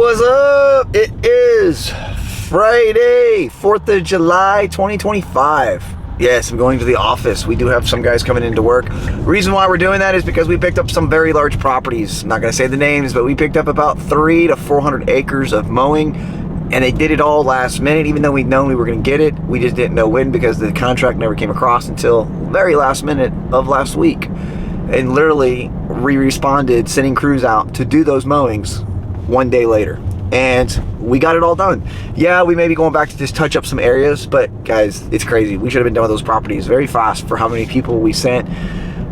What's up? It is Friday, 4th of July, 2025. Yes, I'm going to the office. We do have some guys coming into work. Reason why we're doing that is because we picked up some very large properties. I'm not going to say the names, but we picked up about 300 to 400 acres of mowing, and they did it all last minute. Even though we'd known we were going to get it, we just didn't know when because the contract never came across until very last minute of last week. And literally, we responded sending crews out to do those mowings one day later, and we got it all done. Yeah, we may be going back to just touch up some areas, but guys, it's crazy. We should have been done with those properties very fast for how many people we sent.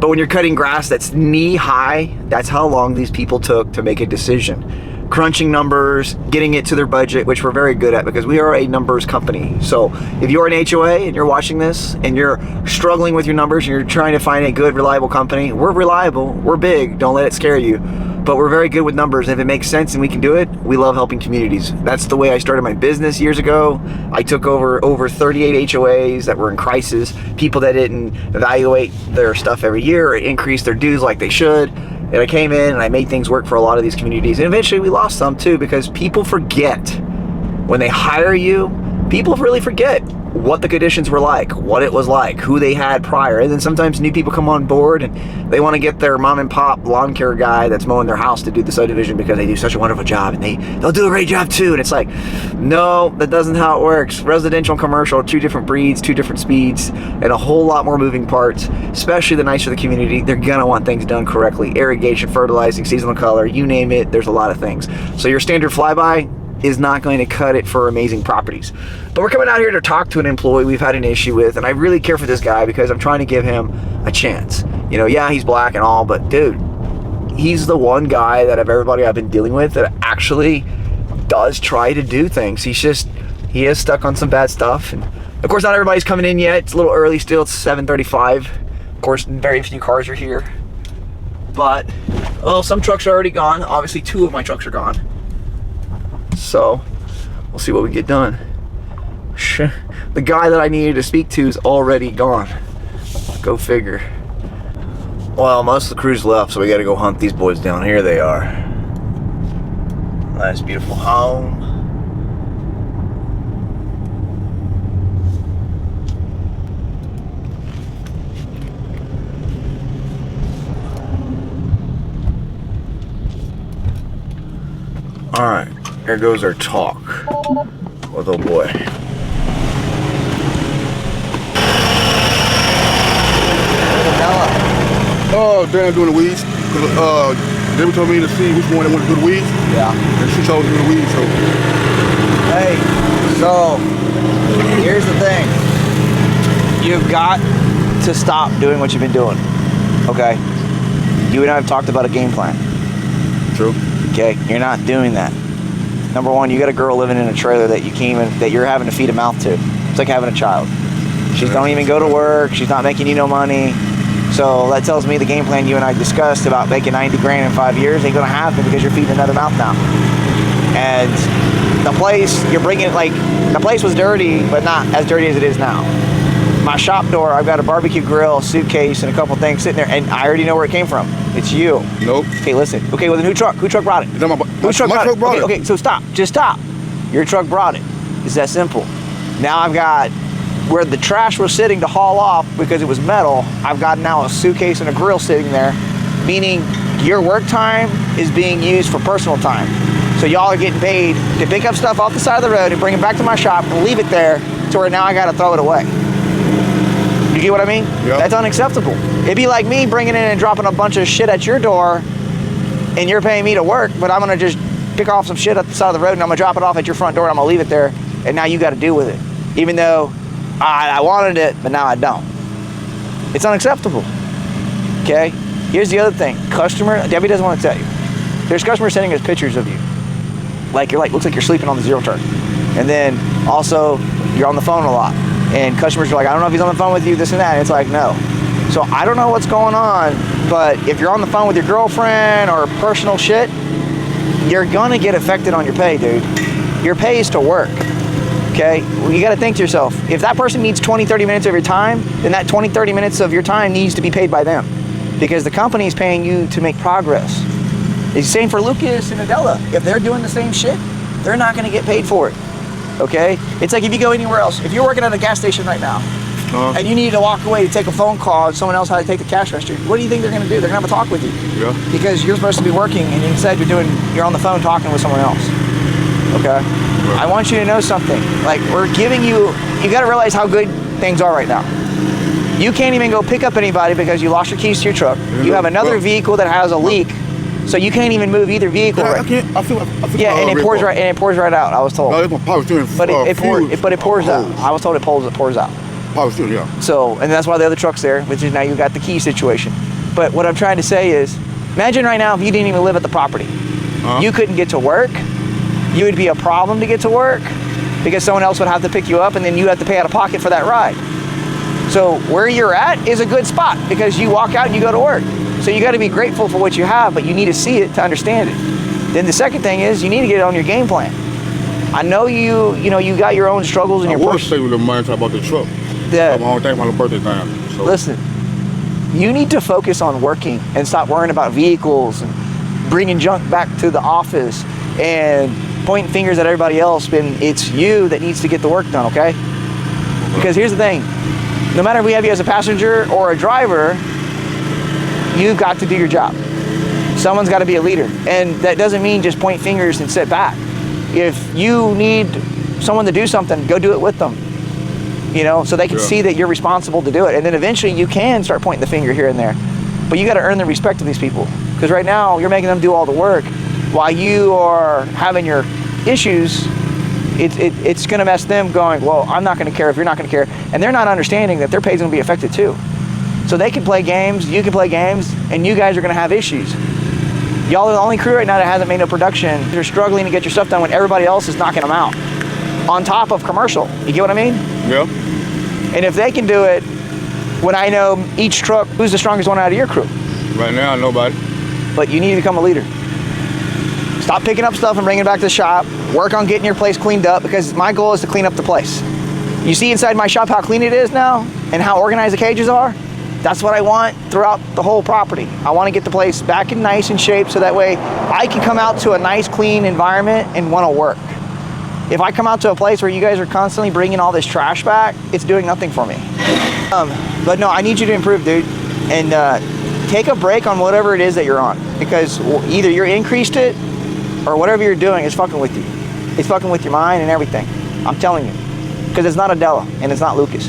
But when you're cutting grass that's knee high, that's how long these people took to make a decision. Crunching numbers, getting it to their budget, which we're very good at because we are a numbers company. So if you're an HOA and you're watching this and you're struggling with your numbers and you're trying to find a good, reliable company, we're reliable, we're big, don't let it scare you. But we're very good with numbers, and if it makes sense and we can do it, we love helping communities. That's the way I started my business years ago. I took over 38 HOAs that were in crisis, people that didn't evaluate their stuff every year or increase their dues like they should. And I came in and I made things work for a lot of these communities. And eventually we lost some too because people forget. When they hire you, people really forget what the conditions were like, what it was like, who they had prior. And then sometimes new people come on board and they want to get their mom and pop lawn care guy that's mowing their house to do the subdivision because they do such a wonderful job and they'll do a great job too. And it's like, no, that doesn't how it works. Residential and commercial, two different breeds, two different speeds, and a whole lot more moving parts, especially the nicer the community. They're gonna want things done correctly. Irrigation, fertilizing, seasonal color, you name it, there's a lot of things. So your standard flyby is not going to cut it for amazing properties. But we're coming out here to talk to an employee we've had an issue with, and I really care for this guy because I'm trying to give him a chance. You know, yeah, he's black and all, but dude, he's the one guy that of everybody I've been dealing with that actually does try to do things. He is stuck on some bad stuff. And of course, not everybody's coming in yet. It's a little early still. It's 7:35. Of course, very few cars are here. But, well, some trucks are already gone. Obviously, 2 of my trucks are gone. So we'll see what we get done. The guy that I needed to speak to is already gone. Go figure. Well, most of the crew's left, so we gotta go hunt these boys down. Here they are. Nice, beautiful home. All right. Here goes our talk with old boy. Oh, Dan doing the weeds. They told me to see which one they want to do the weeds. Yeah. And she chose to do the weeds, so. Hey, so here's the thing. You've got to stop doing what you've been doing. Okay? You and I have talked about a game plan. True. Okay? You're not doing that. Number one, you got a girl living in a trailer that you're having to feed a mouth to. It's like having a child. She don't even go to work. She's not making you no money. So that tells me the game plan you and I discussed about making 90 grand in 5 years ain't gonna happen because you're feeding another mouth now. And the place you're bringing, like, the place was dirty, but not as dirty as it is now. My shop door, I've got a barbecue grill, suitcase, and a couple things sitting there, and I already know where it came from. It's you. Nope. Okay, listen. Okay, well then who truck brought it? Whose truck brought it? Okay, so stop. Just stop. Your truck brought it. It's that simple. Now I've got where the trash was sitting to haul off because it was metal. I've got now a suitcase and a grill sitting there, meaning your work time is being used for personal time. So y'all are getting paid to pick up stuff off the side of the road and bring it back to my shop and leave it there to where now I gotta throw it away. You get what I mean? Yep. That's unacceptable. It'd be like me bringing in and dropping a bunch of shit at your door and you're paying me to work, but I'm gonna just pick off some shit at the side of the road and I'm gonna drop it off at your front door and I'm gonna leave it there and now you gotta deal with it. Even though I wanted it, but now I don't. It's unacceptable, okay? Here's the other thing. Debbie doesn't want to tell you. There's customers sending us pictures of you. Looks like you're sleeping on the zero turn. And then also, you're on the phone a lot. And customers are like, I don't know if he's on the phone with you, this and that. And it's like, no. So I don't know what's going on, but if you're on the phone with your girlfriend or personal shit, you're gonna get affected on your pay, dude. Your pay is to work, okay? Well, you gotta think to yourself, if that person needs 20, 30 minutes of your time, then that 20, 30 minutes of your time needs to be paid by them because the company is paying you to make progress. It's the same for Lucas and Adela. If they're doing the same shit, they're not going to get paid for it. Okay? It's like if you go anywhere else. If you're working at a gas station right now, and you need to walk away to take a phone call and someone else had to take the cash register, what do you think they're going to do? They're going to have a talk with you. Yeah. Because you're supposed to be working and instead you're on the phone talking with someone else. Okay? Right. I want you to know something. Like, we're giving you got to realize how good things are right now. You can't even go pick up anybody because you lost your keys to your truck. You have another vehicle that has a leak, so you can't even move either vehicle. Yeah, I can't. I feel yeah, and it pours right out. I was told. No, it's my power steering. But it pours out. I was told it pours out. Power steering, yeah. So, and that's why the other truck's there, which is now you got the key situation. But what I'm trying to say is, imagine right now if you didn't even live at the property. You couldn't get to work. You would be a problem to get to work because someone else would have to pick you up and then you have to pay out of pocket for that ride. So where you're at is a good spot because you walk out and you go to work. So you got to be grateful for what you have, but you need to see it to understand it. Then the second thing is you need to get it on your game plan. I know you got your own struggles in your personal. I was saving the money talk about the truck. I'm on my little birthday time. So. Listen, you need to focus on working and stop worrying about vehicles and bringing junk back to the office and pointing fingers at everybody else when it's you that needs to get the work done, okay? Because here's the thing. No matter if we have you as a passenger or a driver, you've got to do your job. Someone's got to be a leader. And that doesn't mean just point fingers and sit back. If you need someone to do something, go do it with them. So they can see that you're responsible to do it. And then eventually you can start pointing the finger here and there. But you got to earn the respect of these people. Because right now you're making them do all the work while you are having your issues. It's going to mess them going, well, I'm not going to care if you're not going to care. And they're not understanding that their pay's going to be affected too. So they can play games, you can play games, and you guys are going to have issues. Y'all are the only crew right now that hasn't made no production. You're struggling to get your stuff done when everybody else is knocking them out. On top of commercial. You get what I mean? Yeah. And if they can do it, when I know each truck, who's the strongest one out of your crew? Right now, nobody. But you need to become a leader. Stop picking up stuff and bringing it back to the shop. Work on getting your place cleaned up because my goal is to clean up the place. You see inside my shop how clean it is now and how organized the cages are? That's what I want throughout the whole property. I want to get the place back in nice in shape so that way I can come out to a nice clean environment and want to work. If I come out to a place where you guys are constantly bringing all this trash back, it's doing nothing for me. But no, I need you to improve, dude. And take a break on whatever it is that you're on because either you're increased it or whatever you're doing is fucking with you. It's fucking with your mind and everything. I'm telling you. Because it's not Adela and it's not Lucas.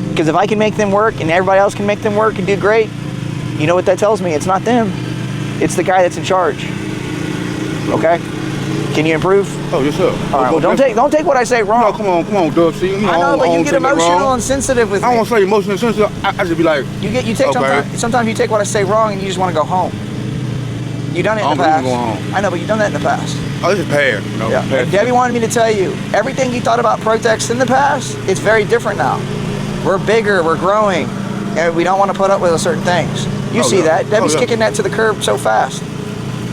Because if I can make them work and everybody else can make them work and do great, you know what that tells me? It's not them. It's the guy that's in charge. Okay? Can you improve? Oh, yes, sir. All right, well, don't take what I say wrong. No, come on, Dub. See, I know, but you get emotional and sensitive with me. I don't say emotional and sensitive. I just be like, sometimes you take what I say wrong and you just want to go home. You've done it in the past. I know, but you've done that in the past. Oh, this is past. Yeah. Past. Debbie wanted me to tell you, everything you thought about Protex in the past, it's very different now. We're bigger, we're growing, and we don't want to put up with certain things. You see that. Debbie's kicking that to the curb so fast.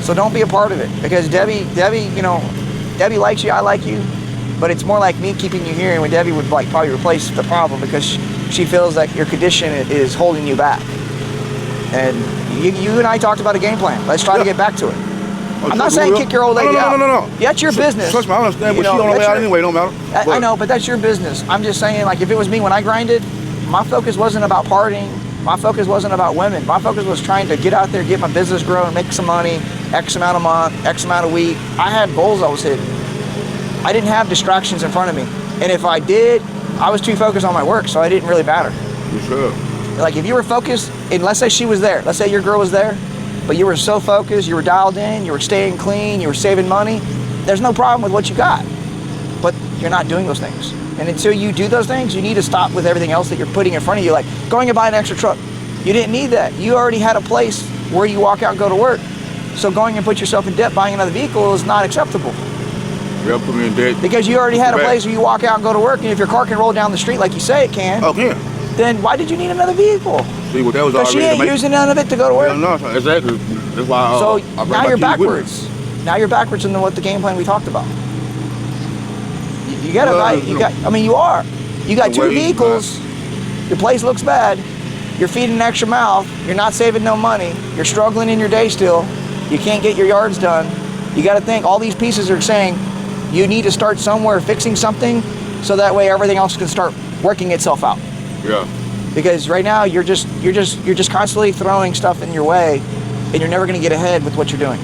So don't be a part of it. Because Debbie, Debbie likes you, I like you, but it's more like me keeping you here, and when Debbie would probably replace the problem because she feels like your condition is holding you back. And you and I talked about a game plan. Let's try to get back to it. I'm not saying kick your old lady out. No. Yeah, that's your business. Trust me, I understand, but she on the way out anyway, don't matter. I know, but that's your business. I'm just saying, like, if it was me when I grinded, my focus wasn't about partying. My focus wasn't about women. My focus was trying to get out there, get my business growing, make some money, X amount a month, X amount a week. I had goals I was hitting. I didn't have distractions in front of me. And if I did, I was too focused on my work, so it didn't really matter. You sure? Like, if you were focused, and let's say she was there, let's say your girl was there, but you were so focused, you were dialed in, you were staying clean, you were saving money, there's no problem with what you got. But you're not doing those things. And until you do those things, you need to stop with everything else that you're putting in front of you, like going and buying an extra truck. You didn't need that. You already had a place where you walk out and go to work. So going and put yourself in debt buying another vehicle is not acceptable. Yeah, put me in debt. Because you already had a place where you walk out and go to work, and if your car can roll down the street like you say it can, then why did you need another vehicle? See, well, that was because she ain't using none of it to go to work. Yeah, no, exactly. That's why. So now you're backwards. Now you're backwards into what the game plan we talked about. You got you are. You got two vehicles. Your place looks bad. You're feeding an extra mouth. You're not saving no money. You're struggling in your day still. You can't get your yards done. You got to think all these pieces are saying you need to start somewhere fixing something so that way everything else can start working itself out. Yeah. Because right now you're just constantly throwing stuff in your way and you're never going to get ahead with what you're doing.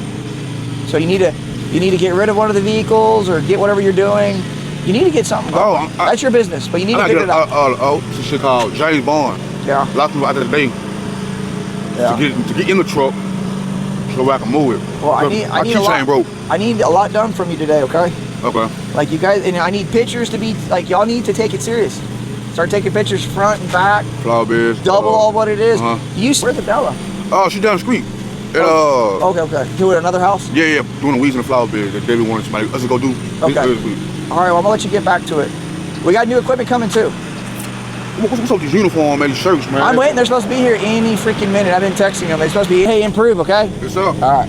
So you need to get rid of one of the vehicles or get whatever you're doing. You need to get something going. That's your business, but you need to figure it out. It's a shit called James Bond. Yeah. A lot of people out there today to get in the truck so I can move it. Well, I need a lot done from you today, okay? Okay. Like you guys, and I need pictures to be, like y'all need to take it serious. Start taking pictures front and back. Flower beds. Double all what it is. Uh-huh. Where's the Bella? Oh, she's down the street. Okay. Do it at another house? Yeah, doing the weeds in the flower bed that David wanted somebody else to go do. Okay. All right, well, I'm gonna let you get back to it. We got new equipment coming too. What's up with these uniforms, man, these shirts, man? I'm waiting. They're supposed to be here any freaking minute. I've been texting them. They're supposed to be, hey, improve, okay? Yes, sir. All right.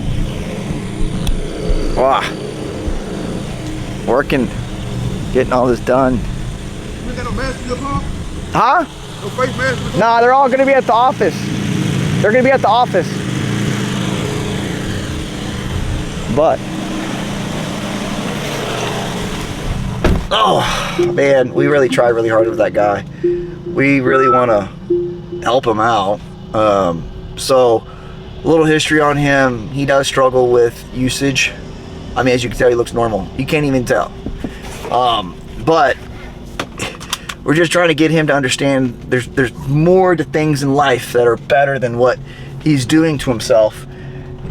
Wow. Working, getting all this done. You ain't got no mask in your car? Huh? No face mask in your car? Nah, they're all gonna be at the office. They're gonna be at the office. But. Oh, man, we really tried really hard with that guy. We really want to help him out. So, a little history on him. He does struggle with usage. I mean, as you can tell, he looks normal. You can't even tell. But we're just trying to get him to understand there's more to things in life that are better than what he's doing to himself.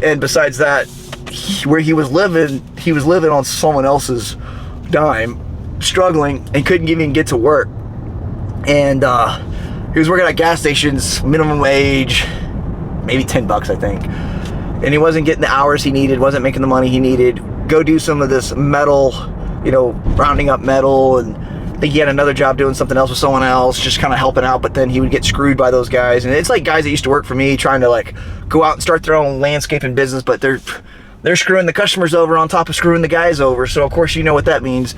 And besides that, where he was living on someone else's dime, struggling, and couldn't even get to work. And he was working at gas stations, minimum wage, maybe $10, I think. And he wasn't getting the hours he needed, wasn't making the money he needed. Go do some of this metal, rounding up metal, and I think he had another job doing something else with someone else, just kind of helping out, but then he would get screwed by those guys. And it's like guys that used to work for me trying to like go out and start their own landscaping business, but they're screwing the customers over on top of screwing the guys over. So of course you know what that means.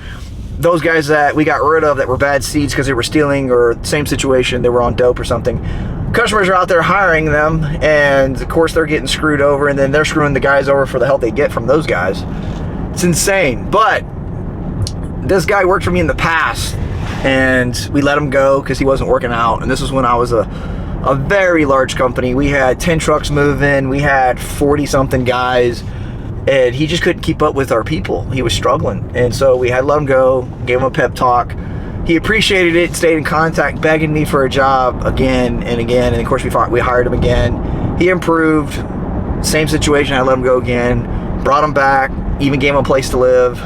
Those guys that we got rid of that were bad seeds because they were stealing, or same situation, they were on dope or something. Customers are out there hiring them, and of course they're getting screwed over, and then they're screwing the guys over for the help they get from those guys. It's insane. But this guy worked for me in the past, and we let him go because he wasn't working out. And this was when I was a very large company. We had 10 trucks moving, we had 40-something guys, and he just couldn't keep up with our people. He was struggling. And so we had to let him go, gave him a pep talk. He appreciated it, stayed in contact, begging me for a job again and again. And of course, we hired him again. He improved. Same situation, I let him go again. Brought him back, even gave him a place to live.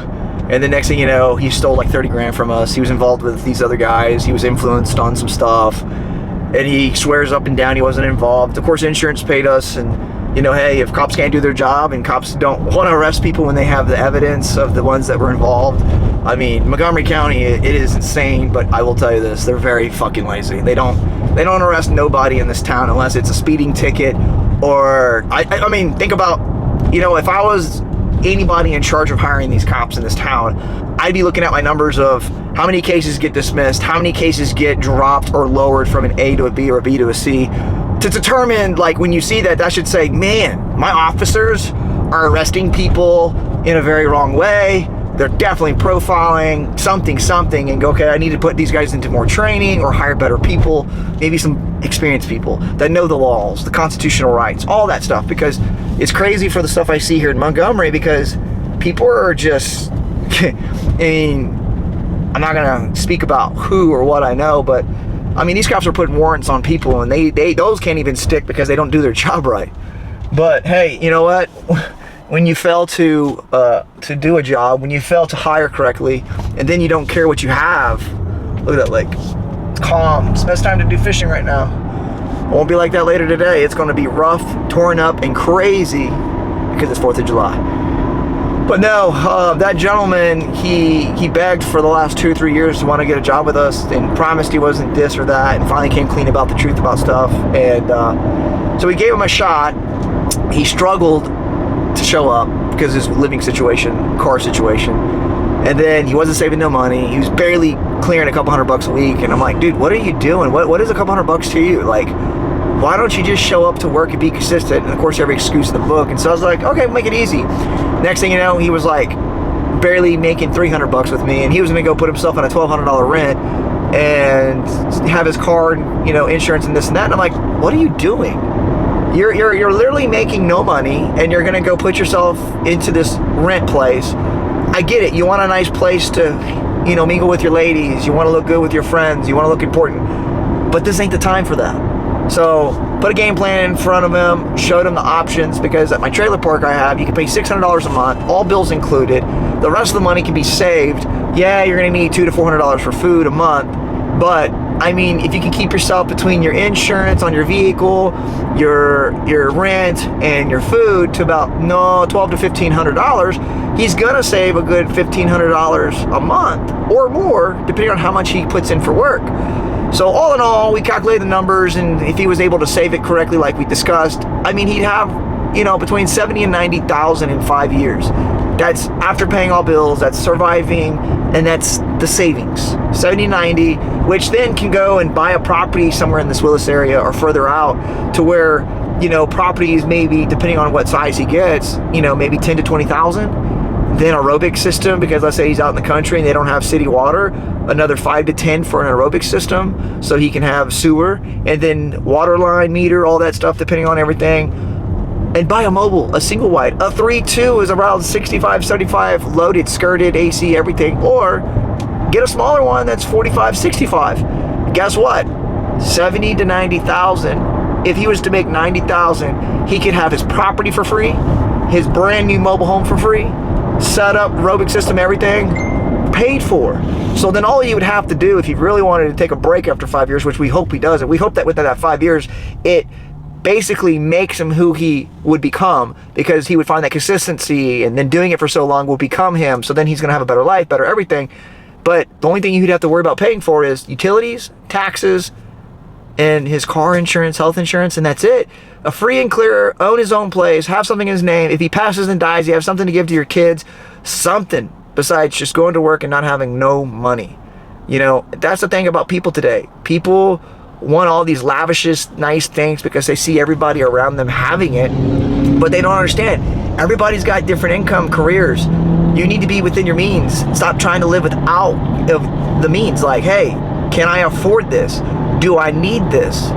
And the next thing you know, he stole like 30 grand from us. He was involved with these other guys. He was influenced on some stuff. And he swears up and down he wasn't involved. Of course, insurance paid us, and hey, if cops can't do their job and cops don't want to arrest people when they have the evidence of the ones that were involved. I mean, Montgomery County, it is insane, but I will tell you this, they're very fucking lazy. They don't arrest nobody in this town unless it's a speeding ticket, or, I mean, think about, if I was anybody in charge of hiring these cops in this town, I'd be looking at my numbers of how many cases get dismissed, how many cases get dropped or lowered from an A to a B or a B to a C, to determine, like, when you see that should say, man, my officers are arresting people in a very wrong way. They're definitely profiling something, and go, okay, I need to put these guys into more training or hire better people, maybe some experienced people that know the laws, the constitutional rights, all that stuff, because it's crazy for the stuff I see here in Montgomery, because people are just, I mean, I'm not gonna speak about who or what I know, but I mean, these cops are putting warrants on people, and those can't even stick because they don't do their job right. But hey, you know what? When you fail to do a job, when you fail to hire correctly, and then you don't care what you have, look at that lake. It's calm. It's the best time to do fishing right now. It won't be like that later today. It's going to be rough, torn up, and crazy because it's 4th of July. But no, that gentleman, he begged for the last 2 or 3 years to want to get a job with us, and promised he wasn't this or that, and finally came clean about the truth about stuff. And so we gave him a shot. He struggled to show up because of his living situation, car situation. And then he wasn't saving no money. He was barely clearing a couple $100 a week. And I'm like, dude, what are you doing? What is a couple $100 to you? Like, why don't you just show up to work and be consistent? And of course, every excuse in the book. And so I was like, okay, make it easy. Next thing you know, he was like barely making $300 with me, and he was gonna go put himself on a $1,200 rent and have his car, you know, insurance and this and that. And I'm like, what are you doing? You're literally making no money, and you're gonna go put yourself into this rent place. I get it. You want a nice place to, you know, mingle with your ladies. You want to look good with your friends. You want to look important. But this ain't the time for that. So put a game plan in front of him, showed him the options, because at my trailer park I have, you can pay $600 a month, all bills included. The rest of the money can be saved. Yeah, you're gonna need $200 to $400 for food a month, but I mean, if you can keep yourself between your insurance on your vehicle, your rent, and your food to about $1,200 to $1,500, he's gonna save a good $1,500 a month or more, depending on how much he puts in for work. So all in all, we calculated the numbers, and if he was able to save it correctly, like we discussed, I mean, he'd have, you know, between $70,000 and $90,000 in 5 years. That's after paying all bills, that's surviving, and that's the savings. 70, 90, which then can go and buy a property somewhere in this Willis area or further out, to where, you know, properties maybe, depending on what size he gets, you know, maybe 10 to 20,000. Then aerobic system, because let's say he's out in the country and they don't have city water, another 5 to 10 for an aerobic system, so he can have sewer, and then water line meter, all that stuff, depending on everything. And buy a mobile, a single wide. A 3.2 is around 65, 75, loaded, skirted, AC, everything. Or get a smaller one that's 45, 65. Guess what? 70 to 90,000. If he was to make 90,000, he could have his property for free, his brand new mobile home for free, set up, aerobic system, everything paid for. So then all you would have to do, if he really wanted to take a break after 5 years, which we hope he does, and we hope that within that 5 years, it basically makes him who he would become, because he would find that consistency, and then doing it for so long will become him. So then he's going to have a better life, better everything. But the only thing you'd have to worry about paying for is utilities, taxes, and his car insurance, health insurance, and that's it. A free and clear, own his own place, have something in his name. If he passes and dies, you have something to give to your kids. Something besides just going to work and not having no money. You know, that's the thing about people today. People want all these lavish, nice things because they see everybody around them having it, but they don't understand. Everybody's got different income, careers. You need to be within your means. Stop trying to live without the means. Like, hey, can I afford this? Do I need this?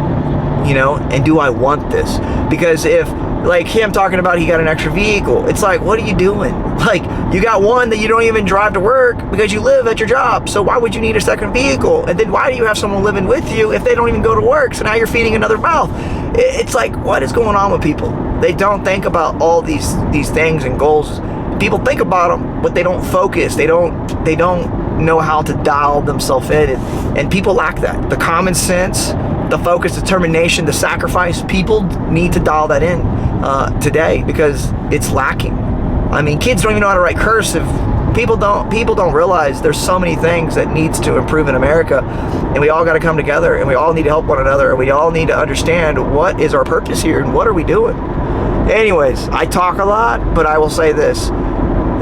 You know, and do I want this? Because if, like him talking about he got an extra vehicle, it's like, what are you doing? Like, you got one that you don't even drive to work because you live at your job. So why would you need a second vehicle? And then why do you have someone living with you if they don't even go to work? So now you're feeding another mouth. It's like, what is going on with people? They don't think about all these things and goals. People think about them, but they don't focus. They don't know how to dial themselves in, and people lack that. The common sense, the focus, determination, the sacrifice. People need to dial that in today, because it's lacking. I mean, kids don't even know how to write cursive. People don't realize there's so many things that needs to improve in America, and we all got to come together, and we all need to help one another, and we all need to understand what is our purpose here and what are we doing. Anyways, I talk a lot, but I will say this.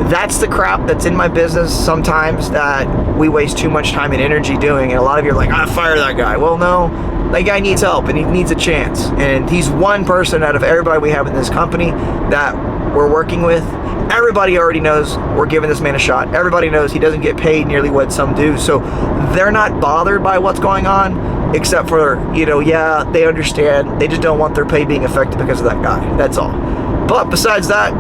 That's the crap that's in my business sometimes that we waste too much time and energy doing. And a lot of you are like, fire that guy. Well, no, that guy needs help and he needs a chance. And he's one person out of everybody we have in this company that we're working with. Everybody already knows we're giving this man a shot. Everybody knows he doesn't get paid nearly what some do. So they're not bothered by what's going on, except for, you know, yeah, they understand. They just don't want their pay being affected because of that guy. That's all. But besides that,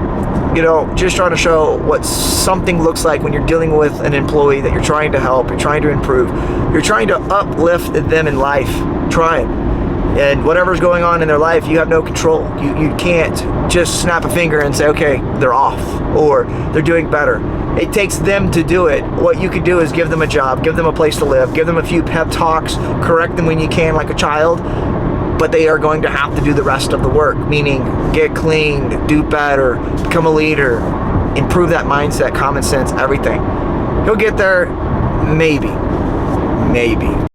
you know, just trying to show what something looks like when you're dealing with an employee that you're trying to help, you're trying to improve, you're trying to uplift them in life, trying. And whatever's going on in their life, you have no control. You can't just snap a finger and say, okay, they're off, or they're doing better. It takes them to do it. What you can do is give them a job, give them a place to live, give them a few pep talks, correct them when you can like a child, but they are going to have to do the rest of the work, meaning get clean, do better, become a leader, improve that mindset, common sense, everything. He'll get there, maybe.